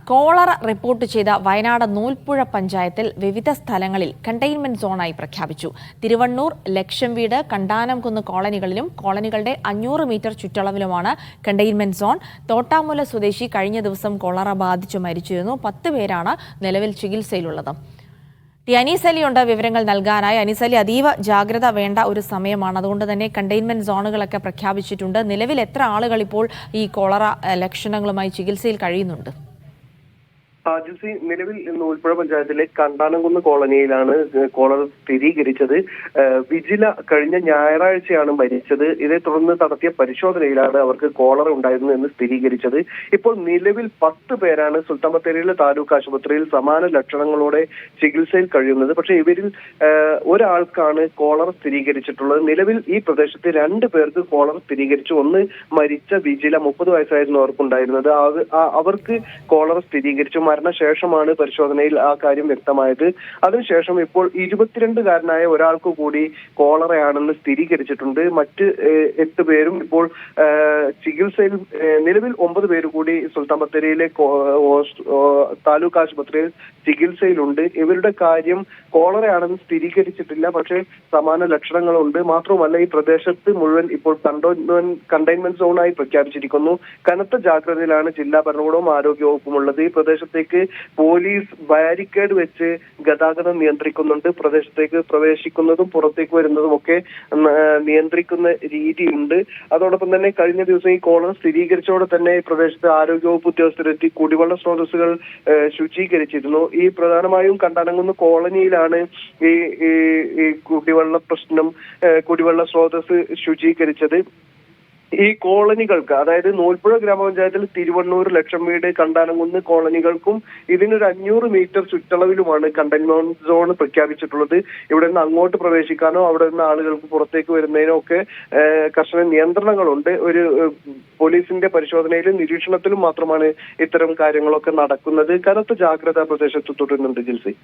Cholera report ചെയ്ത വയനാട് നൂൽപ്പുഴ പഞ്ചായത്തിൽ വിവിധ സ്ഥലങ്ങളിൽ കണ്ടെയ്ൻമെന്റ് സോണായി പ്രഖ്യാപിച്ചു. തിരുവണ്ണൂർ, ലക്ഷംവീട്, കണ്ടാനംകുന്ന് കോളനികളിലും കോളനികളുടെ 500 മീറ്റർ ചുറ്റളവിലുമാണ് കണ്ടെയ്ൻമെന്റ് സോൺ. തോട്ടാമുല സ്വദേശി കഴിഞ്ഞ ദിവസം കോളറ ബാധിച്ചു മരിച്ചിരുന്നു. 10 പേരാണ് നിലവിൽ ചികിത്സയിലുള്ളത്. അനീസ് അലിയുണ്ട് വിവരങ്ങൾ നൽകാനായി. അനീസ് അലി, അതീവ ജാഗ്രത വേണ്ട ഒരു സമയമാണ്, അതുകൊണ്ട് തന്നെ കണ്ടെയ്ൻമെന്റ് സോണുകളൊക്കെ പ്രഖ്യാപിച്ചിട്ടുണ്ട്. നിലവിൽ എത്ര ആളുകൾ ഇപ്പോൾ ഈ കോളറ ലക്ഷണങ്ങളുമായി ചികിത്സയിൽ കഴിയുന്നുണ്ട്? നിലവിൽ നൂൽപ്പുഴ പഞ്ചായത്തിലെ കണ്ടാനംകുന്ന് കോളനിയിലാണ് കോളറ സ്ഥിരീകരിച്ചത്. വിജില കഴിഞ്ഞ ഞായറാഴ്ചയാണ് മരിച്ചത്. ഇതേ തുടർന്ന് നടത്തിയ പരിശോധനയിലാണ് അവർക്ക് കോളറ ഉണ്ടായിരുന്നു എന്ന് സ്ഥിരീകരിച്ചത്. ഇപ്പോൾ നിലവിൽ 10 പേരാണ് സുൽത്താൻ ബത്തേരിയിലെ താലൂക്ക് ആശുപത്രിയിൽ സമാന ലക്ഷണങ്ങളോടെ ചികിത്സയിൽ കഴിയുന്നത്. പക്ഷേ ഇവരിൽ ഒരാൾക്കാണ് കോളറ സ്ഥിരീകരിച്ചിട്ടുള്ളത്. നിലവിൽ ഈ പ്രദേശത്ത് 2 പേർക്ക് കോളറ സ്ഥിരീകരിച്ചു. ഒന്ന് മരിച്ച വിജില 30 വയസ്സായിരുന്നു അവർക്കുണ്ടായിരുന്നത്. അവർക്ക് കോളറ സ്ഥിരീകരിച്ചു. മരണശേഷമാണ് പരിശോധനയിൽ ആ കാര്യം വ്യക്തമായത്. അതിനുശേഷം ഇപ്പോൾ 22-കാരനായ ഒരാൾക്ക് കൂടി കോളറയാണെന്ന് സ്ഥിരീകരിച്ചിട്ടുണ്ട്. മറ്റ് 8 പേരും ഇപ്പോൾ ചികിത്സയിൽ, നിലവിൽ 9 പേര് കൂടി സുൽത്താൻ ബത്തേരിയിലെ താലൂക്ക് ആശുപത്രിയിൽ ചികിത്സയിലുണ്ട്. ഇവരുടെ കാര്യം കോളറയാണെന്ന് സ്ഥിരീകരിച്ചിട്ടില്ല, പക്ഷേ സമാന ലക്ഷണങ്ങളുണ്ട്. മാത്രമല്ല ഈ പ്രദേശത്ത് മുഴുവൻ ഇപ്പോൾ കണ്ടെയ്ൻമെന്റ് സോണായി പ്രഖ്യാപിച്ചിരിക്കുന്നു. കനത്ത ജാഗ്രതയിലാണ് ജില്ലാ ഭരണകൂടവും ആരോഗ്യവകുപ്പും ഉള്ളത്. ഈ പ്രദേശത്തേക്ക് പോലീസ് ബാരിക്കേഡ് വെച്ച് ഗതാഗതം നിയന്ത്രിക്കുന്നുണ്ട്. പ്രദേശത്തേക്ക് പ്രവേശിക്കുന്നതും പുറത്തേക്ക് വരുന്നതും ഒക്കെ നിയന്ത്രിക്കുന്ന രീതിയുണ്ട്. അതോടൊപ്പം തന്നെ കഴിഞ്ഞ ദിവസം ഈ കോളറ സ്ഥിരീകരിച്ചതോടെ തന്നെ പ്രദേശത്ത് ആരോഗ്യവകുപ്പ് ഉദ്യോഗസ്ഥരെത്തി കുടിവെള്ള സ്രോതസ്സുകൾ ശുചീകരിച്ചിരുന്നു. ഈ പ്രധാനമായും കണ്ടാനംകുന്ന് കോളനിയിലാണ് ഈ കുടിവെള്ള സ്രോതസ് ശുചീകരിച്ചത്. ഈ കോളനികൾക്ക്, അതായത് നൂൽപ്പുഴ ഗ്രാമപഞ്ചായത്തിൽ തിരുവണ്ണൂർ, ലക്ഷംവീട്, കണ്ടാനംകുന്ന് കോളനികൾക്കും ഇതിനൊരു 500 മീറ്റർ ചുറ്റളവിലുമാണ് കണ്ടെയ്ൻമെന്റ് സോൺ പ്രഖ്യാപിച്ചിട്ടുള്ളത്. ഇവിടെ നിന്ന് അങ്ങോട്ട് പ്രവേശിക്കാനോ അവിടെ നിന്ന് ആളുകൾക്ക് പുറത്തേക്ക് വരുന്നതിനോ ഒക്കെ കർശന നിയന്ത്രണങ്ങളുണ്ട്. ഒരു പോലീസിന്റെ പരിശോധനയിലും നിരീക്ഷണത്തിലും മാത്രമാണ് ഇത്തരം കാര്യങ്ങളൊക്കെ നടക്കുന്നത്. കനത്ത ജാഗ്രത പ്രദേശത്ത് തുടരുന്നുണ്ട് ജിൽസി.